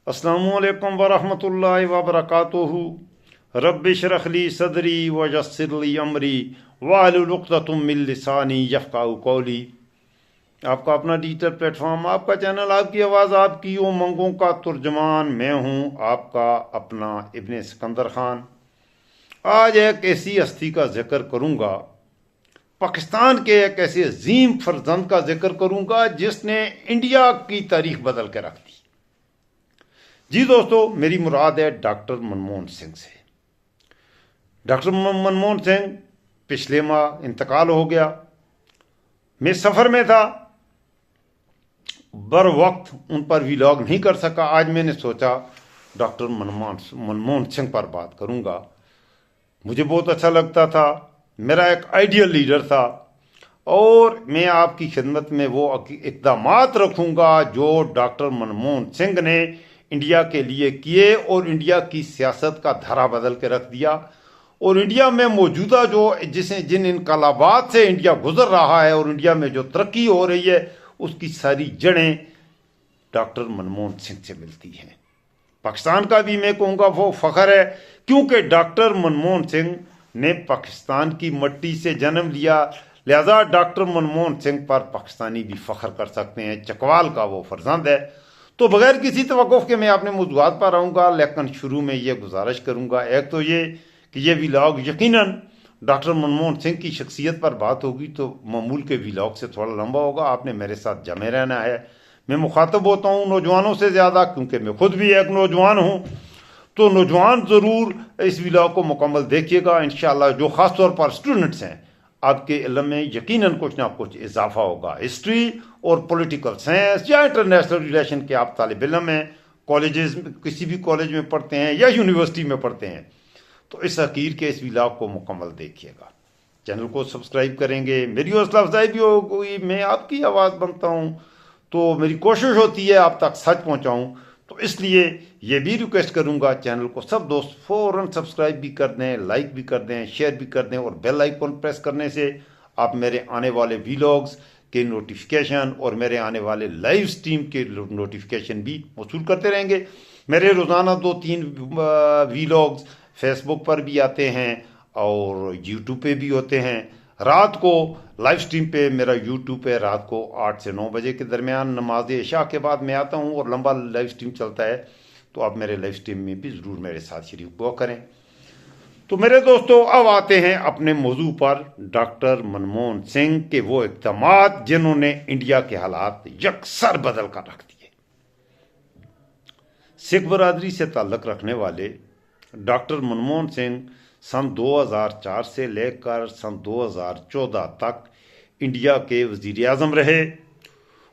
السلام علیکم ورحمۃ اللہ وبرکاتہ۔ رب اشرح لی صدری ویسر لی امری واحلل عقدۃ من لسانی یفقہوا قولی۔ آپ کا اپنا ڈیجیٹل پلیٹ فارم، آپ کا چینل، آپ کی آواز، آپ کی امنگوں کا ترجمان، میں ہوں آپ کا اپنا ابن سکندر خان۔ آج ایک ایسی ہستی کا ذکر کروں گا، پاکستان کے ایک ایسے عظیم فرزند کا ذکر کروں گا جس نے انڈیا کی تاریخ بدل کے رکھ دی۔ جی دوستو، میری مراد ہے ڈاکٹر منموہن سنگھ سے۔ ڈاکٹر منموہن سنگھ پچھلے ماہ انتقال ہو گیا۔ میں سفر میں تھا، بر وقت ان پر ویلاگ نہیں کر سکا۔ آج میں نے سوچا ڈاکٹر منموہن سنگھ پر بات کروں گا۔ مجھے بہت اچھا لگتا تھا، میرا ایک آئیڈیل لیڈر تھا، اور میں آپ کی خدمت میں وہ اقدامات رکھوں گا جو ڈاکٹر منموہن سنگھ نے انڈیا کے لیے کیے اور انڈیا کی سیاست کا دھرا بدل کے رکھ دیا۔ اور انڈیا میں موجودہ جن انقلابات سے انڈیا گزر رہا ہے اور انڈیا میں جو ترقی ہو رہی ہے، اس کی ساری جڑیں ڈاکٹر منموہن سنگھ سے ملتی ہیں۔ پاکستان کا بھی میں کہوں گا وہ فخر ہے، کیونکہ ڈاکٹر منموہن سنگھ نے پاکستان کی مٹی سے جنم لیا، لہذا ڈاکٹر منموہن سنگھ پر پاکستانی بھی فخر کر سکتے ہیں۔ چکوال کا وہ فرزند ہے۔ تو بغیر کسی توقف کے میں اپنے موضوعات پر آؤں گا، لیکن شروع میں یہ گزارش کروں گا، ایک تو یہ کہ یہ ویلاگ یقیناً ڈاکٹر منموہن سنگھ کی شخصیت پر بات ہوگی تو معمول کے ویلاگ سے تھوڑا لمبا ہوگا۔ آپ نے میرے ساتھ جمے رہنا ہے۔ میں مخاطب ہوتا ہوں نوجوانوں سے زیادہ، کیونکہ میں خود بھی ایک نوجوان ہوں۔ تو نوجوان ضرور اس ویلاگ کو مکمل دیکھیے گا انشاءاللہ۔ جو خاص طور پر اسٹوڈنٹس ہیں، آپ کے علم میں یقیناً کچھ نہ کچھ اضافہ ہوگا۔ ہسٹری اور پولیٹیکل سائنس یا انٹرنیشنل ریلیشن کے آپ طالب علم ہیں، کالجز کسی بھی کالج میں پڑھتے ہیں یا یونیورسٹی میں پڑھتے ہیں، تو اس حقیر کے اس ویلاگ کو مکمل دیکھیے گا۔ چینل کو سبسکرائب کریں گے، میری حوصلہ افزائی بھی ہوگی۔ میں آپ کی آواز بنتا ہوں تو میری کوشش ہوتی ہے آپ تک سچ پہنچاؤں، تو اس لیے یہ بھی ریکویسٹ کروں گا چینل کو سب دوست فوراً سبسکرائب بھی کر دیں، لائک بھی کر دیں، شیئر بھی کر دیں، اور بیل آئیکن پریس کرنے سے آپ میرے آنے والے ویلاگز کے نوٹیفیکیشن اور میرے آنے والے لائیو سٹریم کے نوٹیفیکیشن بھی موصول کرتے رہیں گے۔ میرے روزانہ 2-3 ویلاگز فیس بک پر بھی آتے ہیں اور یوٹیوب پہ بھی ہوتے ہیں۔ رات کو لائیو سٹریم پہ میرا یوٹیوب پہ رات کو 8 سے 9 بجے کے درمیان نماز عشاء کے بعد میں آتا ہوں اور لمبا لائیو سٹریم چلتا ہے، تو آپ میرے لائیو سٹریم میں بھی ضرور میرے ساتھ شریک ہوا کریں۔ تو میرے دوستو، اب آتے ہیں اپنے موضوع پر، ڈاکٹر منموہن سنگھ کے وہ اقدامات جنہوں نے انڈیا کے حالات یکسر بدل کر رکھ دیے۔ سکھ برادری سے تعلق رکھنے والے ڈاکٹر منموہن سنگھ سن 2004 سے لے کر سن 2014 تک انڈیا کے وزیر اعظم رہے۔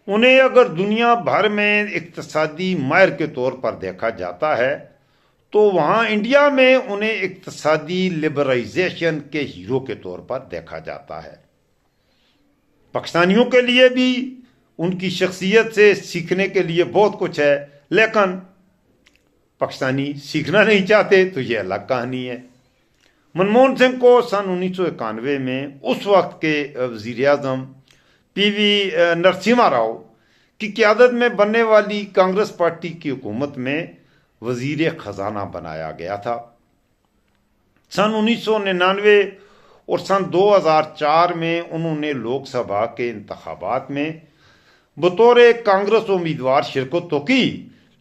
انہیں اگر دنیا بھر میں اقتصادی ماہر کے طور پر دیکھا جاتا ہے تو وہاں انڈیا میں انہیں اقتصادی لبرائزیشن کے ہیرو کے طور پر دیکھا جاتا ہے۔ پاکستانیوں کے لیے بھی ان کی شخصیت سے سیکھنے کے لیے بہت کچھ ہے، لیکن پاکستانی سیکھنا نہیں چاہتے، تو یہ الگ کہانی ہے۔ منموہن سنگھ کو سن 1991 میں اس وقت کے وزیر اعظم پی وی نرسمہا راؤ کی قیادت میں بننے والی کانگریس پارٹی کی حکومت میں وزیر خزانہ بنایا گیا تھا۔ سن 1999 اور سن 2004 میں انہوں نے لوک سبھا کے انتخابات میں بطور کانگریس امیدوار شرکت تو کی،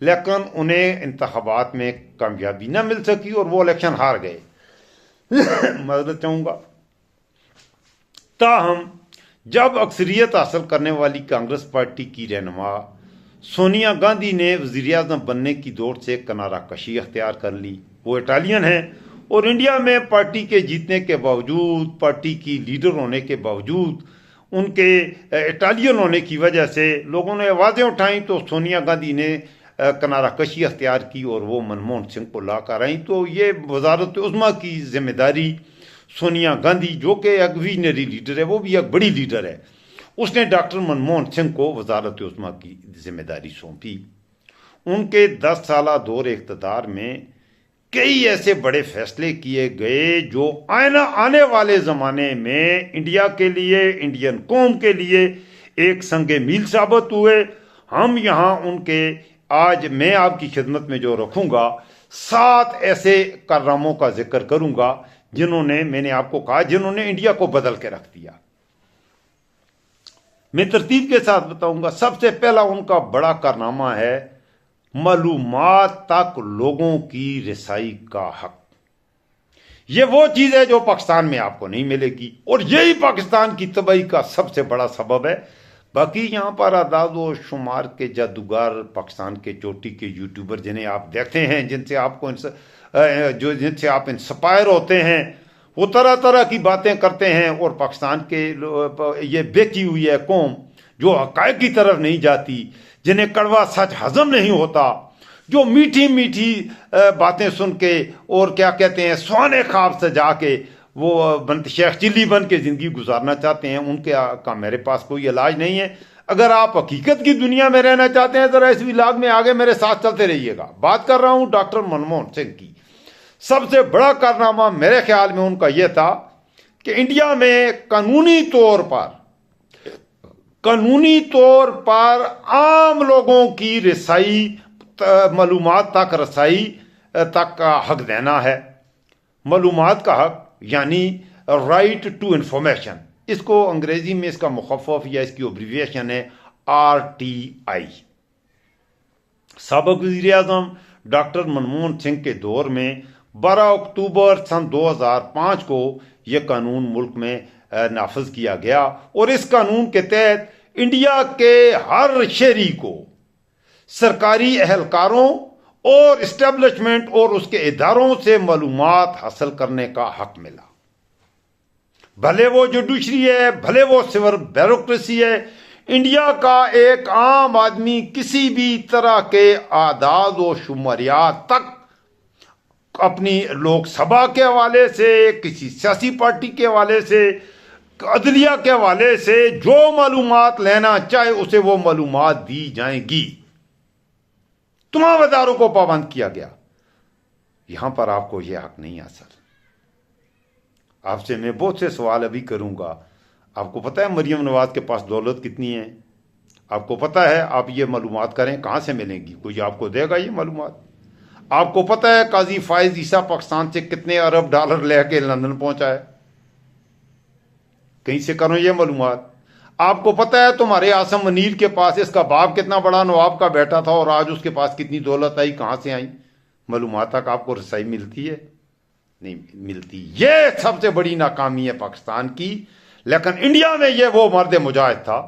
لیکن انہیں انتخابات میں کامیابی نہ مل سکی اور وہ الیکشن ہار گئے۔ معذرت چاہوں گا۔ تاہم جب اکثریت حاصل کرنے والی کانگریس پارٹی کی رہنما سونیا گاندھی نے وزیر اعظم بننے کی دوڑ سے کنارہ کشی اختیار کر لی، وہ اٹالین ہیں اور انڈیا میں پارٹی کے جیتنے کے باوجود، پارٹی کی لیڈر ہونے کے باوجود، ان کے اٹالین ہونے کی وجہ سے لوگوں نے آوازیں اٹھائیں، تو سونیا گاندھی نے کنارہ کشی اختیار کی اور وہ منموہن سنگھ کو لا کر آئیں۔ تو یہ وزارت عظمیٰ کی ذمہ داری سونیا گاندھی، جو کہ ایک ویژنری لیڈر ہے، وہ بھی ایک بڑی لیڈر ہے، اس نے ڈاکٹر منموہن سنگھ کو وزارت عظمیٰ کی ذمہ داری سونپی۔ ان کے 10 سالہ دور اقتدار میں کئی ایسے بڑے فیصلے کیے گئے جو آنے والے زمانے میں انڈیا کے لیے، انڈین قوم کے لیے ایک سنگ میل ثابت ہوئے۔ ہم یہاں ان کے آج میں آپ کی خدمت میں جو رکھوں گا 7 ایسے کارناموں کا ذکر کروں گا جنہوں نے، میں نے آپ کو کہا، جنہوں نے انڈیا کو بدل کے رکھ دیا۔ میں ترتیب کے ساتھ بتاؤں گا۔ سب سے پہلا ان کا بڑا کارنامہ ہے معلومات تک لوگوں کی رسائی کا حق۔ یہ وہ چیز ہے جو پاکستان میں آپ کو نہیں ملے گی، اور یہی پاکستان کی تباہی کا سب سے بڑا سبب ہے۔ باقی یہاں پر اعداد و شمار کے جادوگر، پاکستان کے چوٹی کے یوٹیوبر جنہیں آپ دیکھتے ہیں، جن سے آپ انسپائر ہوتے ہیں، وہ طرح طرح کی باتیں کرتے ہیں، اور پاکستان کے یہ بیکی ہوئی ہے قوم جو حقائق کی طرف نہیں جاتی، جنہیں کڑوا سچ ہضم نہیں ہوتا، جو میٹھی میٹھی باتیں سن کے اور کیا کہتے ہیں سونے خواب سجا کے وہ شیخ چلی بن کے زندگی گزارنا چاہتے ہیں، ان کے کا میرے پاس کوئی علاج نہیں ہے۔ اگر آپ حقیقت کی دنیا میں رہنا چاہتے ہیں، ذرا اس ولاگ میں آگے میرے ساتھ چلتے رہیے گا۔ بات کر رہا ہوں ڈاکٹر منموہن سنگھ کی۔ سب سے بڑا کارنامہ میرے خیال میں ان کا یہ تھا کہ انڈیا میں قانونی طور پر عام لوگوں کی رسائی، معلومات تک رسائی تک کا حق دینا ہے۔ معلومات کا حق یعنی رائٹ ٹو انفارمیشن، اس کو انگریزی میں اس کا مخفف یا اس کی ایبریویشن ہے RTI۔ سابق وزیر اعظم ڈاکٹر منموہن سنگھ کے دور میں 12 اکتوبر سن 2005 کو یہ قانون ملک میں نافذ کیا گیا، اور اس قانون کے تحت انڈیا کے ہر شہری کو سرکاری اہلکاروں اور اسٹیبلشمنٹ اور اس کے اداروں سے معلومات حاصل کرنے کا حق ملا، بھلے وہ جوڈیشری ہے، بھلے وہ سول بیوروکریسی ہے۔ انڈیا کا ایک عام آدمی کسی بھی طرح کے اعداد و شماریات تک اپنی لوک سبھا کے حوالے سے، کسی سیاسی پارٹی کے حوالے سے، عدلیہ کے حوالے سے جو معلومات لینا چاہے اسے وہ معلومات دی جائیں گی۔ تمام اداروں کو پابند کیا گیا۔ یہاں پر آپ کو یہ حق نہیں حاصل۔ آپ سے میں بہت سے سوال ابھی کروں گا۔ آپ کو پتہ ہے مریم نواز کے پاس دولت کتنی ہے؟ آپ کو پتہ ہے آپ یہ معلومات کریں کہاں سے ملیں گی؟ کوئی آپ کو دے گا یہ معلومات؟ آپ کو پتہ ہے قاضی فائز عیسیٰ پاکستان سے کتنے ارب ڈالر لے کے لندن پہنچا ہے؟ کہیں سے کرو یہ معلومات۔ آپ کو پتہ ہے تمہارے عاصم منیر کے پاس اس کا باپ کتنا بڑا نواب کا بیٹا تھا، اور آج اس کے پاس کتنی دولت آئی، کہاں سے آئی؟ معلومات تک آپ کو رسائی ملتی ہے؟ نہیں ملتی۔ یہ سب سے بڑی ناکامی ہے پاکستان کی، لیکن انڈیا میں یہ وہ مرد مجاہد تھا۔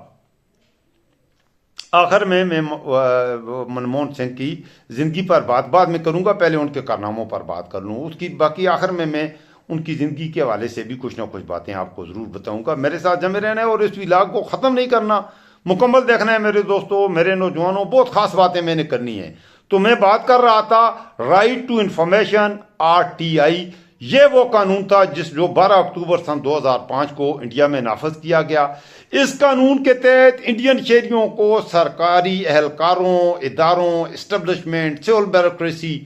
آخر میں منموہن سنگھ کی زندگی پر بعد میں کروں گا، پہلے ان کے کارناموں پر بات کر لوں اس کی۔ باقی آخر میں ان کی زندگی کے حوالے سے بھی کچھ نہ کچھ باتیں آپ کو ضرور بتاؤں گا۔ میرے ساتھ جمع رہنا ہے اور اس ولاگ کو ختم نہیں کرنا، مکمل دیکھنا ہے میرے دوستوں، میرے نوجوانوں۔ بہت خاص باتیں میں نے کرنی ہیں۔ تو میں بات کر رہا تھا رائٹ ٹو انفارمیشن RTI۔ یہ وہ قانون تھا جو 12 اکتوبر سن 2005 کو انڈیا میں نافذ کیا گیا۔ اس قانون کے تحت انڈین شہریوں کو سرکاری اہلکاروں، اداروں، اسٹیبلشمنٹ، سول بیوروکریسی،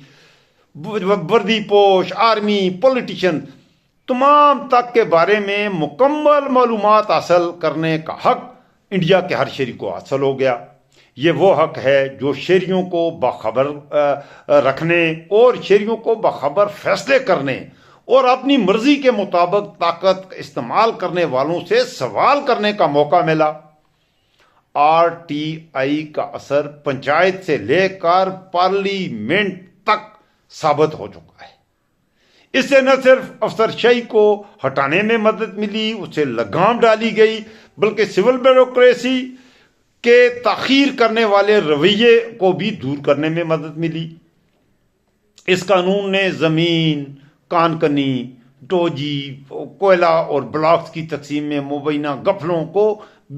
وردی پوش، آرمی، پولیٹیشین، تمام تک کے بارے میں مکمل معلومات حاصل کرنے کا حق انڈیا کے ہر شہری کو حاصل ہو گیا۔ یہ وہ حق ہے جو شہریوں کو باخبر رکھنے اور شہریوں کو باخبر فیصلے کرنے اور اپنی مرضی کے مطابق طاقت استعمال کرنے والوں سے سوال کرنے کا موقع ملا۔ RTI کا اثر پنچایت سے لے کر پارلیمنٹ تک ثابت ہو چکا ہے۔ اس سے نہ صرف افسرشاہی کو ہٹانے میں مدد ملی، اسے لگام ڈالی گئی، بلکہ سول بیوروکریسی کے تاخیر کرنے والے رویے کو بھی دور کرنے میں مدد ملی۔ اس قانون نے زمین، کان کنی، ٹوجی، کوئلہ اور بلاکس کی تقسیم میں مبینہ غفلوں کو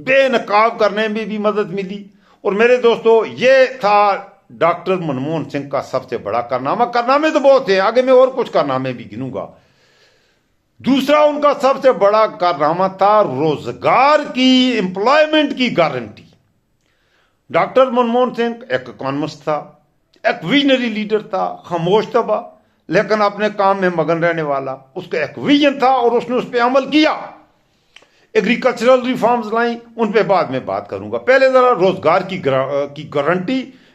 بے نقاب کرنے میں بھی مدد ملی۔ اور میرے دوستو، یہ تھا ڈاکٹر منموہن سنگھ کا سب سے بڑا کارنامہ۔ کارنامے تو بہت تھے، آگے میں اور کچھ کارنامے بھی گنوں گا۔ دوسرا ان کا سب سے بڑا کارنامہ تھا روزگار کی، امپلائمنٹ کی گارنٹی۔ ڈاکٹر منموہن سنگھ ایک اکانومسٹ تھا، ایک ویژنری لیڈر تھا، خاموش طبع لیکن اپنے کام میں مگن رہنے والا۔ اس کا ایک ویژن تھا اور اس نے اس پہ عمل کیا۔ ایگریکلچرل ریفارمز لائیں، ان پہ بعد میں بات کروں گا۔ پہلے ذرا روزگار کی گارنٹی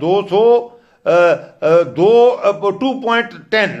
2.10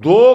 2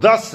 10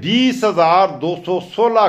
20,216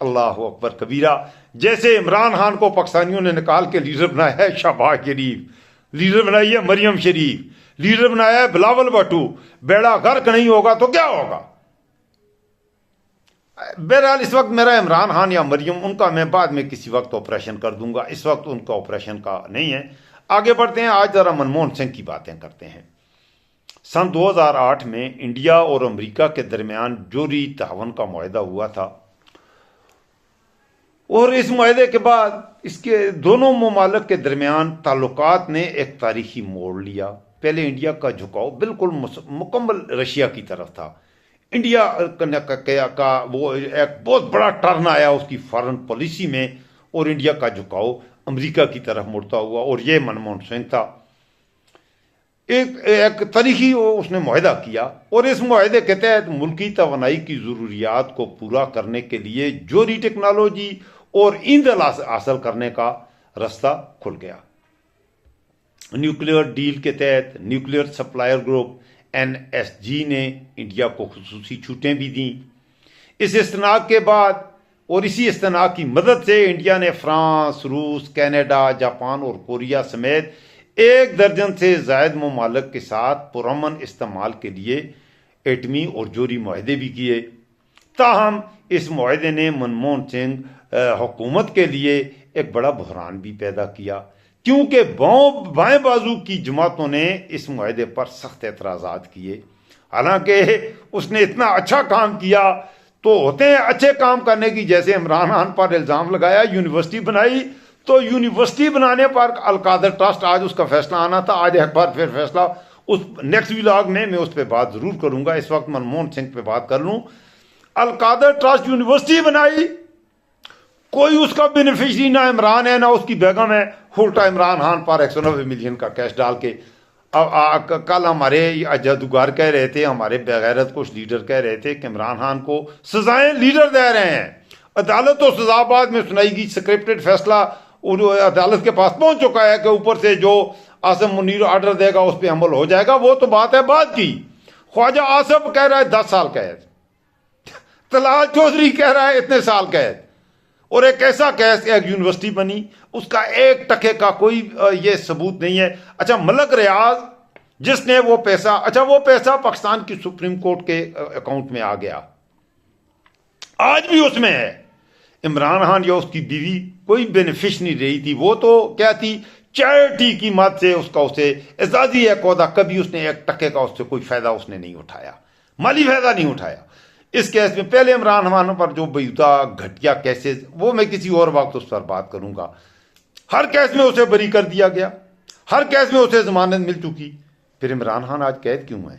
اللہ اکبر کبیرہ. جیسے عمران خان کو پاکستانیوں نے نکال کے لیڈر بنایا ہے شہباز شریف, لیڈر بنائی ہے مریم شریف, لیڈر بنایا ہے بلاول بھٹو, بیڑا غرق نہیں ہوگا تو کیا ہوگا. بہرحال اس وقت میرا عمران خان یا مریم ان کا میں بعد میں کسی وقت آپریشن کر دوں گا, اس وقت ان کا آپریشن کا نہیں ہے. آگے بڑھتے ہیں, آج ذرا منموہن سنگھ کی باتیں کرتے ہیں. سن 2008 میں انڈیا اور امریکہ کے درمیان جوہری تعاون کا معاہدہ ہوا تھا, اور اس معاہدے کے بعد اس کے دونوں ممالک کے درمیان تعلقات نے ایک تاریخی موڑ لیا. پہلے انڈیا کا جھکاؤ بالکل مکمل رشیا کی طرف تھا. انڈیا کا وہ ایک بہت بڑا ٹرن آیا اس کی فارن پالیسی میں, اور انڈیا کا جھکاؤ امریکہ کی طرف مڑتا ہوا, اور یہ منموہن سنگھ تھا. ایک تاریخی اس نے معاہدہ کیا, اور اس معاہدے کے تحت ملکی توانائی کی ضروریات کو پورا کرنے کے لیے جوہری ٹیکنالوجی اور ایندھن حاصل کرنے کا راستہ کھل گیا. نیوکلیئر ڈیل کے تحت نیوکلیئر سپلائر گروپ NSG نے انڈیا کو خصوصی چھوٹیں بھی دیں. اس استناک کے بعد اور اسی استناک کی مدد سے انڈیا نے فرانس, روس, کینیڈا, جاپان اور کوریا سمیت 1 درجن سے زائد ممالک کے ساتھ پرامن استعمال کے لیے ایٹمی اور جوہری معاہدے بھی کیے. تاہم اس معاہدے نے منموہن سنگھ حکومت کے لیے ایک بڑا بحران بھی پیدا کیا, کیونکہ بائیں بازو کی جماعتوں نے اس معاہدے پر سخت اعتراضات کیے. حالانکہ اس نے اتنا اچھا کام کیا تو ہوتے ہیں اچھے کام کرنے کی, جیسے عمران خان پر الزام لگایا, یونیورسٹی بنائی, تو یونیورسٹی بنانے پر القادر ٹرسٹ, آج اس کا فیصلہ آنا تھا, آج ایک بار پھر فیصلہ, اس نیکسٹ ولاگ میں اس پہ بات ضرور کروں گا. اس وقت منموہن سنگھ پہ بات کر لوں. القادر ٹرسٹ یونیورسٹی بنائی, کوئی اس کا بینیفیشری نہ عمران ہے نہ اس کی بیگم ہے, الٹا عمران خان پر 190 ملین کا کیش ڈال کے. کل ہمارے جادوگر کہہ رہے تھے, ہمارے بغیرت کچھ لیڈر کہہ رہے تھے کہ عمران خان کو سزائیں لیڈر دے رہے ہیں. عدالت تو سزا بعد میں سنائی گی, سکرپٹڈ فیصلہ عدالت کے پاس پہنچ چکا ہے کہ اوپر سے جو عاصم منیر آرڈر دے گا اس پہ عمل ہو جائے گا. وہ تو بات ہے بعد کی. خواجہ آصف کہہ رہا ہے 10 سال قید, طلال چودھری کہہ رہا ہے اتنے سال قید, اور ایک ایسا کیس ایک یونیورسٹی بنی, اس کا 1 ٹکے کا کوئی یہ ثبوت نہیں ہے. اچھا ملک ریاض جس نے وہ پیسہ, اچھا وہ پیسہ پاکستان کی سپریم کورٹ کے اکاؤنٹ میں آ گیا, آج بھی اس میں ہے. عمران خان یا اس کی بیوی کوئی بینیفش نہیں رہی تھی, وہ تو کیا تھی, چیریٹی کی مد سے اس کا اسے اعزازی ایک عہدہ, کبھی اس نے 1 ٹکے کا اس سے کوئی فائدہ اس نے نہیں اٹھایا, مالی فائدہ نہیں اٹھایا. اس کیس میں پہلے عمران خان پر جو بیہودہ گھٹیا کیسز, وہ میں کسی اور وقت اس پر بات کروں گا. ہر کیس میں اسے بری کر دیا گیا, ہر کیس میں اسے ضمانت مل چکی, پھر عمران خان آج قید کیوں ہے؟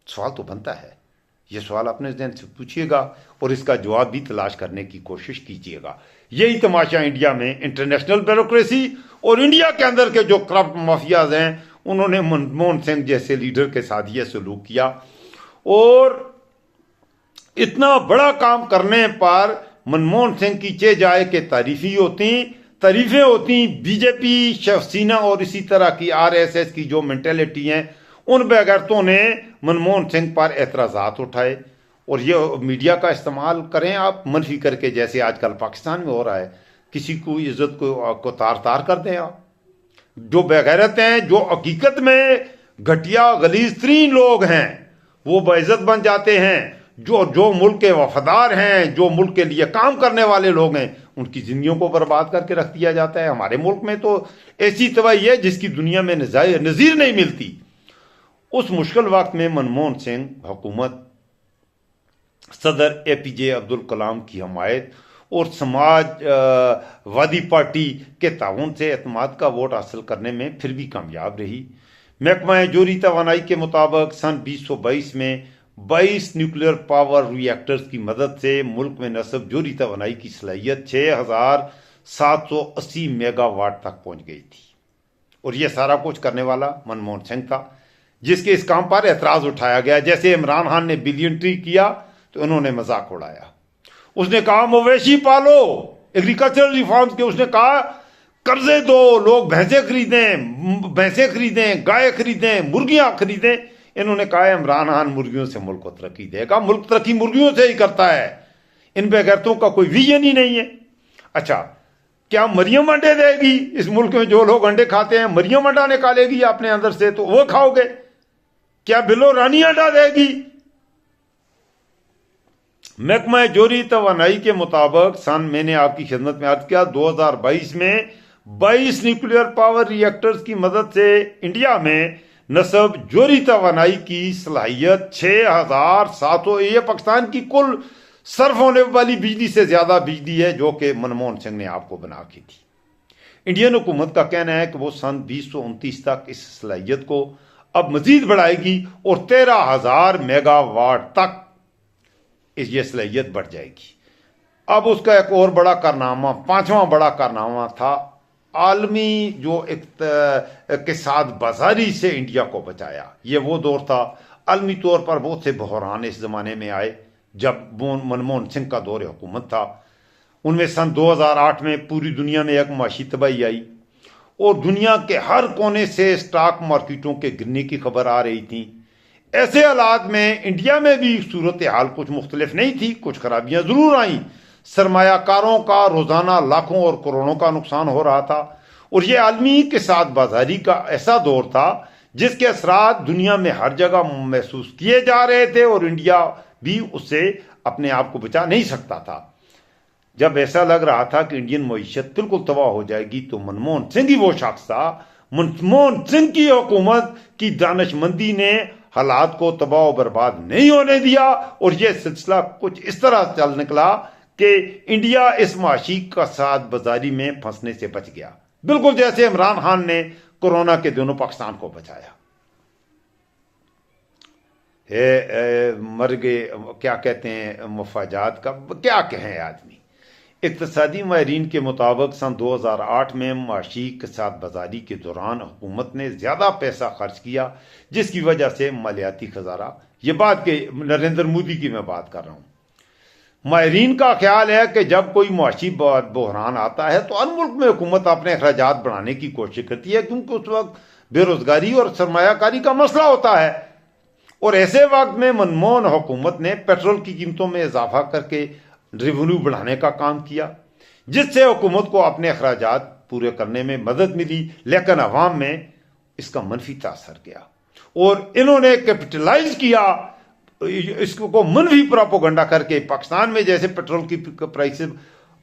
سوال تو بنتا ہے. یہ سوال اپنے ذہن سے پوچھیے گا اور اس کا جواب بھی تلاش کرنے کی کوشش کیجیے گا. یہی تماشا انڈیا میں انٹرنیشنل بیوروکریسی اور انڈیا کے اندر کے جو کرپٹ مافیاز ہیں, انہوں نے منموہن سنگھ جیسے لیڈر کے ساتھ یہ سلوک کیا, اور اتنا بڑا کام کرنے پر منموہن سنگھ کی چہ جائے کہ تعریفیں ہوتی. بی جے پی, شیو سینا اور اسی طرح کی RSS کی جو مینٹلٹی ہیں, ان بغیرتوں نے منموہن سنگھ پر اعتراضات اٹھائے, اور یہ میڈیا کا استعمال کریں آپ منفی کر کے, جیسے آج کل پاکستان میں ہو رہا ہے. کسی کو عزت کو تار کر دیں آپ. جو بغیرت ہیں, جو حقیقت میں گھٹیا غلیظ ترین لوگ ہیں, وہ باعزت بن جاتے ہیں. جو ملک کے وفادار ہیں, جو ملک کے لیے کام کرنے والے لوگ ہیں, ان کی زندگیوں کو برباد کر کے رکھ دیا جاتا ہے. ہمارے ملک میں تو ایسی تباہی ہے جس کی دنیا میں نظیر نہیں ملتی. اس مشکل وقت میں منموہن سنگھ حکومت, صدر APJ عبدالکلام کی حمایت اور سماج وادی پارٹی کے تعاون سے اعتماد کا ووٹ حاصل کرنے میں پھر بھی کامیاب رہی. محکمہ جوہری توانائی کے مطابق سن 2022 میں 22 نیوکلیئر پاور ری ایکٹرز کی مدد سے ملک میں نصب جوہری توانائی کی صلاحیت 6780 میگا واٹ تک پہنچ گئی تھی. اور یہ سارا کچھ کرنے والا منموہن سنگھ تھا, جس کے اس کام پر اعتراض اٹھایا گیا. جیسے عمران خان نے بلینٹری کیا تو انہوں نے مذاق اڑایا. اس نے کہا مویشی پالو, ایگریکلچرل ریفارمز کے, اس نے کہا قرضے دو, لوگ بھینسیں خریدیں, گائے خریدیں, مرغیاں خریدیں. انہوں نے کہا عمران خان مرغیوں سے ملک کو ترقی دے گا. ملک ترقی مرغیوں سے ہی کرتا ہے. ان بغیرتوں کا کوئی ویژن ہی نہیں ہے۔ اچھا، کیا مریم انڈے دے گی؟ اس ملک میں جو لوگ انڈے کھاتے ہیں مریم انڈا نکالے گی اپنے اندر سے تو وہ کھاؤ گے؟ کیا بلو رانی انڈا دے گی؟ محکمہ جوہری توانائی کے مطابق میں نے آپ کی خدمت میں عرض کیا 2022 میں 22 نیوکلیئر پاور ری ایکٹرز کی مدد سے انڈیا میں نصب جوہری توانائی کی صلاحیت 6700، یہ پاکستان کی کل صرف ہونے والی بجلی سے زیادہ بجلی ہے جو کہ منموہن سنگھ نے آپ کو بنا کے دی۔ انڈین حکومت کا کہنا ہے کہ وہ سن 2029 تک اس صلاحیت کو اب مزید بڑھائے گی اور 13,000 میگا واٹ تک یہ صلاحیت بڑھ جائے گی۔ اب اس کا ایک اور بڑا کارنامہ، 5واں بڑا کارنامہ تھا عالمی جو اقتصاد بازاری سے انڈیا کو بچایا۔ یہ وہ دور تھا، عالمی طور پر بہت سے بحران اس زمانے میں آئے جب منموہن سنگھ کا دور حکومت تھا۔ ان میں سن 2008 میں پوری دنیا میں ایک معاشی تباہی آئی اور دنیا کے ہر کونے سے اسٹاک مارکیٹوں کے گرنے کی خبر آ رہی تھی۔ ایسے حالات میں انڈیا میں بھی صورتحال کچھ مختلف نہیں تھی، کچھ خرابیاں ضرور آئیں۔ سرمایہ کاروں کا روزانہ لاکھوں اور کروڑوں کا نقصان ہو رہا تھا اور یہ عالمی اقتصاد بازاری کا ایسا دور تھا جس کے اثرات دنیا میں ہر جگہ محسوس کیے جا رہے تھے اور انڈیا بھی اس سے اپنے آپ کو بچا نہیں سکتا تھا۔ جب ایسا لگ رہا تھا کہ انڈین معیشت بالکل تباہ ہو جائے گی تو منموہن سنگھ ہی وہ شخص تھا، منموہن سنگھ کی حکومت کی دانش مندی نے حالات کو تباہ و برباد نہیں ہونے دیا اور یہ سلسلہ کچھ اس طرح چل نکلا کہ انڈیا اس معاشی اقتصاد بازاری میں پھنسنے سے بچ گیا، بالکل جیسے عمران خان نے کورونا کے دنوں پاکستان کو بچایا۔ مر گئے، کیا کہتے ہیں، مفاجات کا کیا کہیں آدمی۔ اقتصادی ماہرین کے مطابق سن 2008 میں معاشی اقتصاد بازاری کے دوران حکومت نے زیادہ پیسہ خرچ کیا جس کی وجہ سے مالیاتی خسارہ، یہ بات کہ نریندر مودی کی میں بات کر رہا ہوں۔ ماہرین کا خیال ہے کہ جب کوئی معاشی بحران آتا ہے تو ہر ملک میں حکومت اپنے اخراجات بڑھانے کی کوشش کرتی ہے کیونکہ اس وقت بے روزگاری اور سرمایہ کاری کا مسئلہ ہوتا ہے، اور ایسے وقت میں منموہن حکومت نے پیٹرول کی قیمتوں میں اضافہ کر کے ریونیو بڑھانے کا کام کیا جس سے حکومت کو اپنے اخراجات پورے کرنے میں مدد ملی، لیکن عوام میں اس کا منفی تاثر گیا اور انہوں نے کیپٹلائز کیا اس کو منفی پروپیگنڈا کر کے۔ پاکستان میں جیسے پیٹرول کی پرائسز،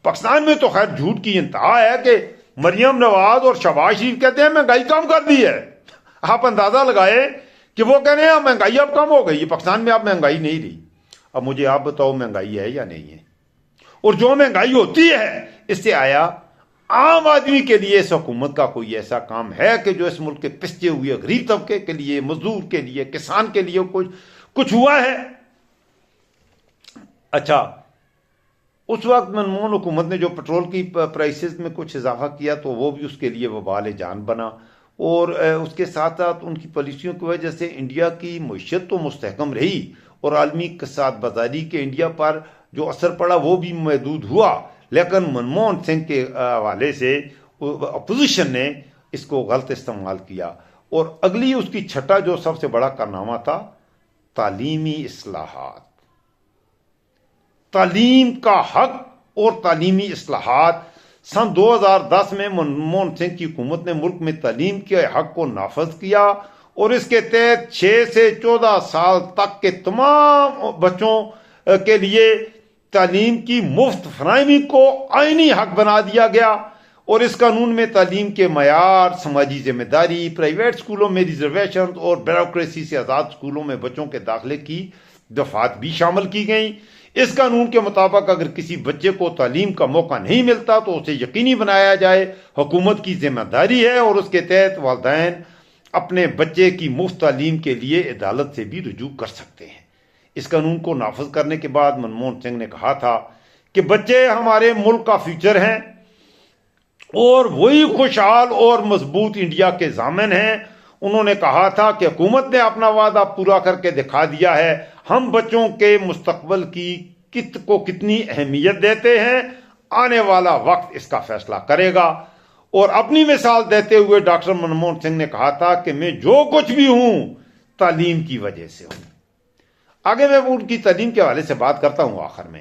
پاکستان میں تو خیر جھوٹ کی انتہا ہے کہ مریم نواز اور شہباز شریف کہتے ہیں مہنگائی کم کر دی ہے۔ آپ اندازہ لگائے کہ وہ کہہ رہے ہیں مہنگائی اب کم ہو گئی، پاکستان میں اب مہنگائی نہیں رہی۔ اب مجھے آپ بتاؤ مہنگائی ہے یا نہیں ہے؟ اور جو مہنگائی ہوتی ہے اس سے آیا عام آدمی کے لیے اس حکومت کا کوئی ایسا کام ہے کہ جو اس ملک کے پستے ہوئے غریب طبقے کے لیے، مزدور کے لیے، کسان کے لیے کچھ ہوا ہے؟ اچھا، اس وقت منموہن حکومت نے جو پیٹرول کی پرائسز میں کچھ اضافہ کیا تو وہ بھی اس کے لیے وبال جان بنا، اور اس کے ساتھ ساتھ ان کی پالیسیوں کی وجہ سے انڈیا کی معیشت تو مستحکم رہی اور عالمی اقتصاد بازاری کے انڈیا پر جو اثر پڑا وہ بھی محدود ہوا، لیکن منموہن سنگھ کے حوالے سے اپوزیشن نے اس کو غلط استعمال کیا۔ اور اگلی اس کی چھٹا جو سب سے بڑا کارنامہ تھا، تعلیمی اصلاحات، تعلیم کا حق اور تعلیمی اصلاحات۔ سن 2010 میں منموہن سنگھ کی حکومت نے ملک میں تعلیم کے حق کو نافذ کیا اور اس کے تحت 6 سے 14 سال تک کے تمام بچوں کے لیے تعلیم کی مفت فراہمی کو آئینی حق بنا دیا گیا، اور اس قانون میں تعلیم کے معیار، سماجی ذمہ داری، پرائیویٹ سکولوں میں ریزرویشن اور بیوروکریسی سے آزاد سکولوں میں بچوں کے داخلے کی دفعات بھی شامل کی گئیں۔ اس قانون کے مطابق اگر کسی بچے کو تعلیم کا موقع نہیں ملتا تو اسے یقینی بنایا جائے، حکومت کی ذمہ داری ہے، اور اس کے تحت والدین اپنے بچے کی مفت تعلیم کے لیے عدالت سے بھی رجوع کر سکتے ہیں۔ اس قانون کو نافذ کرنے کے بعد منموہن سنگھ نے کہا تھا کہ بچے ہمارے ملک کا فیوچر ہیں اور وہی خوشحال اور مضبوط انڈیا کے ضامن ہیں۔ انہوں نے کہا تھا کہ حکومت نے اپنا وعدہ پورا کر کے دکھا دیا ہے، ہم بچوں کے مستقبل کی کتنی اہمیت دیتے ہیں، آنے والا وقت اس کا فیصلہ کرے گا۔ اور اپنی مثال دیتے ہوئے ڈاکٹر منموہن سنگھ نے کہا تھا کہ میں جو کچھ بھی ہوں تعلیم کی وجہ سے ہوں۔ آگے میں ان کی تعلیم کے حوالے سے بات کرتا ہوں آخر میں۔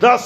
10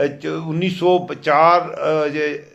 1904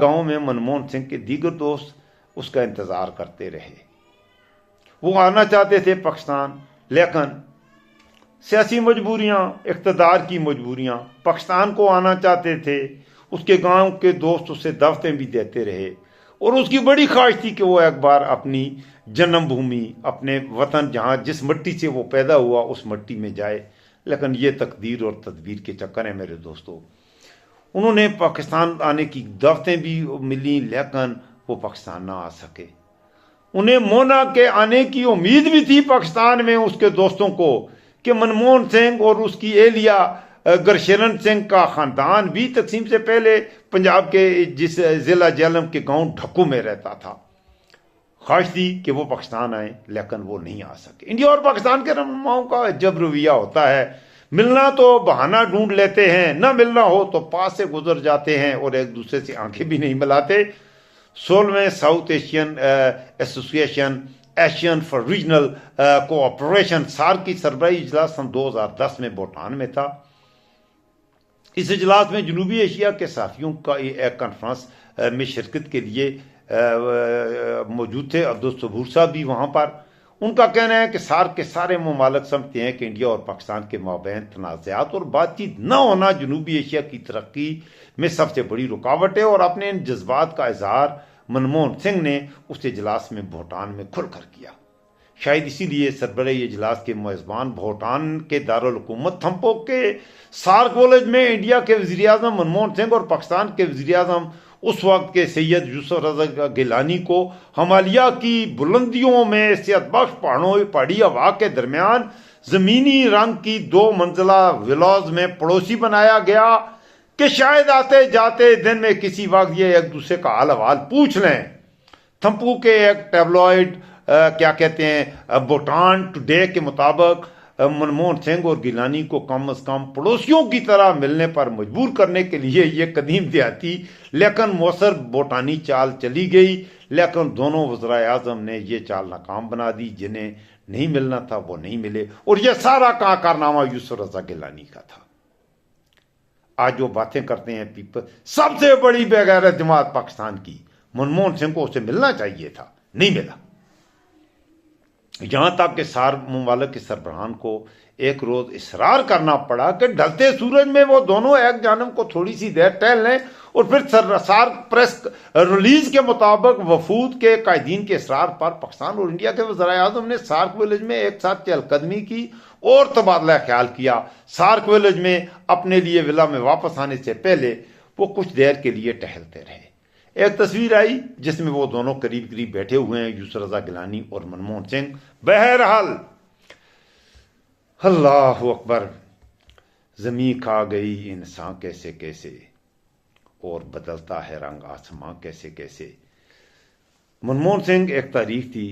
گاؤں میں منموہن سنگھ کے دیگر دوست اس کا انتظار کرتے رہے. وہ آنا چاہتے تھے پاکستان، لیکن سیاسی مجبوریاں، اقتدار کی مجبوریاں، پاکستان کو آنا چاہتے تھے. اس کے گاؤں کے دوست اسے دعوتیں بھی دیتے رہے، اور اس کی بڑی خواہش تھی کہ وہ ایک بار اپنی جنم بھومی، اپنے وطن، جہاں جس مٹی سے وہ پیدا ہوا، اس مٹی میں جائے. لیکن یہ تقدیر اور تدبیر کے چکر ہیں میرے دوستو. انہوں نے پاکستان آنے کی دعوتیں بھی ملی، لیکن وہ پاکستان نہ آ سکے. انہیں مونا کے آنے کی امید بھی تھی پاکستان میں اس کے دوستوں کو، کہ منموہن سنگھ اور اس کی اہلیہ گرشرن سنگھ کا خاندان بھی تقسیم سے پہلے پنجاب کے جس ضلع جہلم کے گاؤں ڈھکو میں رہتا تھا. خواہش تھی کہ وہ پاکستان آئیں، لیکن وہ نہیں آ سکے. انڈیا اور پاکستان کے رہنماؤں کا عجب رویہ ہوتا ہے. ملنا تو بہانہ ڈھونڈ لیتے ہیں، نہ ملنا ہو تو پاس سے گزر جاتے ہیں اور ایک دوسرے سے آنکھیں بھی نہیں ملاتے. 16ویں ساؤتھ ایشین ایسوسی Asian for regional cooperation SAARC کی سربراہی اجلاس سن 2010 میں بھوٹان میں تھا. اس اجلاس میں جنوبی ایشیا کے صحافیوں کا ایک کانفرنس میں شرکت کے لیے موجود تھے. عبدالصبور صاحب بھی وہاں پر. ان کا کہنا ہے کہ سارک کے سارے ممالک سمجھتے ہیں کہ انڈیا اور پاکستان کے مابین تنازعات اور بات چیت نہ ہونا جنوبی ایشیا کی ترقی میں سب سے بڑی رکاوٹ ہے، اور اپنے ان جذبات کا اظہار منموہن سنگھ نے اس اجلاس میں بھوٹان میں کھل کر کیا. شاید اسی لیے سربراہی اجلاس کے میزبان بھوٹان کے دارالحکومت تھمپو کے سارک کالج میں انڈیا کے وزیر اعظم منموہن سنگھ اور پاکستان کے وزیر اعظم اس وقت کے سید یوسف رضا گیلانی کو ہمالیہ کی بلندیوں میں صحت بخش پہاڑی ہوا کے درمیان زمینی رنگ کی 2 منزلہ ولاز میں پڑوسی بنایا گیا کہ شاید آتے جاتے دن میں کسی وقت یہ ایک دوسرے کا حال احوال پوچھ لیں. تھمپو کے ایک ٹیبلوئڈ بھوٹان ٹوڈے کے مطابق منموہن سنگھ اور گیلانی کو کم از کم پڑوسیوں کی طرح ملنے پر مجبور کرنے کے لیے یہ قدیم دیہاتی لیکن مؤثر بھوٹانی چال چلی گئی. لیکن دونوں وزرائے اعظم نے یہ چال ناکام بنا دی. جنہیں نہیں ملنا تھا وہ نہیں ملے، اور یہ سارا کارنامہ یوسف رضا گیلانی کا تھا. آج جو باتیں کرتے ہیں پیپل، سب سے بڑی بےغیرت جماعت پاکستان کی، منموہن سنگھ کو اسے ملنا چاہیے تھا، نہیں ملا. یہاں تک کہ سارک ممالک کے سربراہان کو ایک روز اصرار کرنا پڑا کہ ڈھلتے سورج میں وہ دونوں ایک جانب کو تھوڑی سی دیر ٹہل لیں. اور پھر سارک پریس ریلیز کے مطابق وفود کے قائدین کے اصرار پر پاکستان اور انڈیا کے وزرائے اعظم نے سارک ویلج میں ایک ساتھ چہل قدمی کی اور تبادلہ خیال کیا. سارک ویلج میں اپنے لیے ولا میں واپس آنے سے پہلے وہ کچھ دیر کے لیے ٹہلتے رہے. ایک تصویر آئی جس میں وہ دونوں قریب قریب بیٹھے ہوئے ہیں، یوسف رضا گیلانی اور منموہن سنگھ. بہرحال اللہ اکبر، زمین کھا گئی انسان کیسے کیسے، اور بدلتا ہے رنگ آسماں کیسے کیسے. منموہن سنگھ ایک تاریخ تھی،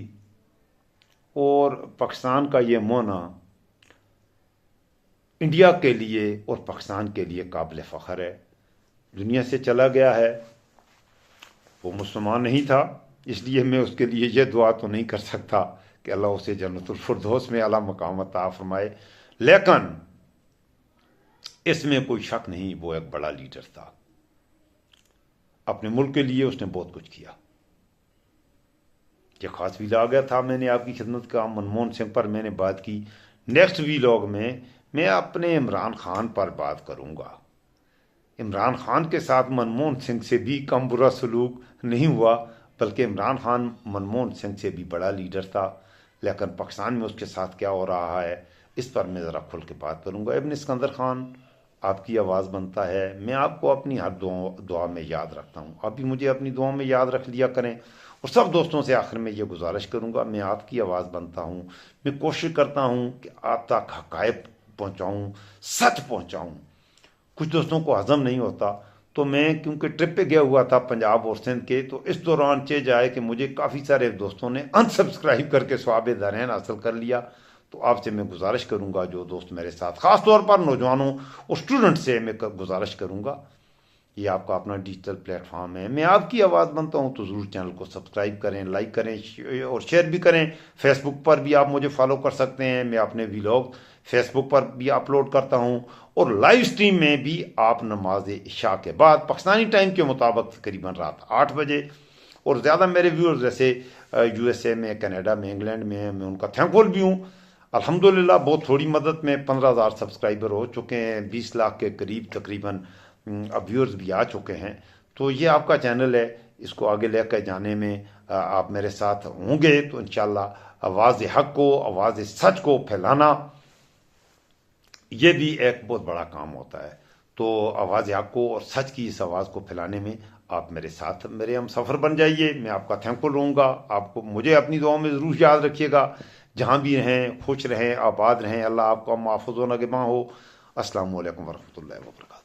اور پاکستان کا یہ مونا انڈیا کے لیے اور پاکستان کے لیے قابل فخر ہے. دنیا سے چلا گیا ہے، وہ مسلمان نہیں تھا، اس لیے میں اس کے لیے یہ دعا تو نہیں کر سکتا کہ اللہ اسے جنت الفردوس میں اعلیٰ مقام عطا فرمائے. لیکن اس میں کوئی شک نہیں، وہ ایک بڑا لیڈر تھا. اپنے ملک کے لیے اس نے بہت کچھ کیا. یہ خاص ویلاگ تھا، میں نے آپ کی خدمت کا منموہن سنگھ پر میں نے بات کی. نیکسٹ ویلاگ میں اپنے عمران خان پر بات کروں گا. عمران خان کے ساتھ منموہن سنگھ سے بھی کم برا سلوک نہیں ہوا، بلکہ عمران خان منموہن سنگھ سے بھی بڑا لیڈر تھا. لیکن پاکستان میں اس کے ساتھ کیا ہو رہا ہے، اس پر میں ذرا کھل کے بات کروں گا. ابن اسکندر خان، آپ کی آواز بنتا ہے، میں آپ کو اپنی ہر دعا میں یاد رکھتا ہوں. آپ بھی مجھے اپنی دعا میں یاد رکھ لیا کریں. اور سب دوستوں سے آخر میں یہ گزارش کروں گا، میں آپ کی آواز بنتا ہوں، میں کوشش کرتا ہوں کہ آپ تک حقائق پہنچاؤں، سچ پہنچاؤں. کچھ دوستوں کو ہضم نہیں ہوتا، تو میں کیونکہ ٹرپ پہ گیا ہوا تھا پنجاب اور سندھ کے، تو اس دوران چہ جائے کہ مجھے کافی سارے دوستوں نے انسبسکرائب کر کے ثواب دارین حاصل کر لیا. تو آپ سے میں گزارش کروں گا، جو دوست میرے ساتھ، خاص طور پر نوجوانوں اور اسٹوڈنٹ سے میں گزارش کروں گا یہ آپ کا اپنا ڈیجیٹل پلیٹ فارم ہے، میں آپ کی آواز بنتا ہوں، تو ضرور چینل کو سبسکرائب کریں، لائک کریں اور شیئر بھی کریں۔ فیس بک پر بھی آپ مجھے فالو کر سکتے ہیں، میں اپنے ویلاگ فیس بک پر بھی اپلوڈ کرتا ہوں، اور لائیو سٹریم میں بھی آپ نماز عشاء کے بعد پاکستانی ٹائم کے مطابق تقریباً رات 8 بجے، اور زیادہ میرے ویورز جیسے یو ایس اے میں، کینیڈا میں، انگلینڈ میں ان کا تھینکفل بھی ہوں۔ الحمدللہ بہت تھوڑی مدت میں 15,000 سبسکرائبر ہو چکے ہیں، 20 لاکھ کے قریب تقریباً اب ویورز بھی آ چکے ہیں۔ تو یہ آپ کا چینل ہے، اس کو آگے لے کے جانے میں آپ میرے ساتھ ہوں گے تو انشاءاللہ آواز حق کو، آواز سچ کو پھیلانا یہ بھی ایک بہت بڑا کام ہوتا ہے۔ تو آواز حق کو اور سچ کی اس آواز کو پھیلانے میں آپ میرے ساتھ، میرے ہم سفر بن جائیے، میں آپ کا تھینکفل رہوں گا۔ آپ کو مجھے اپنی دعاؤں میں ضرور یاد رکھیے گا، جہاں بھی رہیں خوش رہیں، آباد رہیں، اللہ آپ کا محفوظ و نگہباں ہو۔ السلام علیکم ورحمۃ اللہ وبرکاتہ۔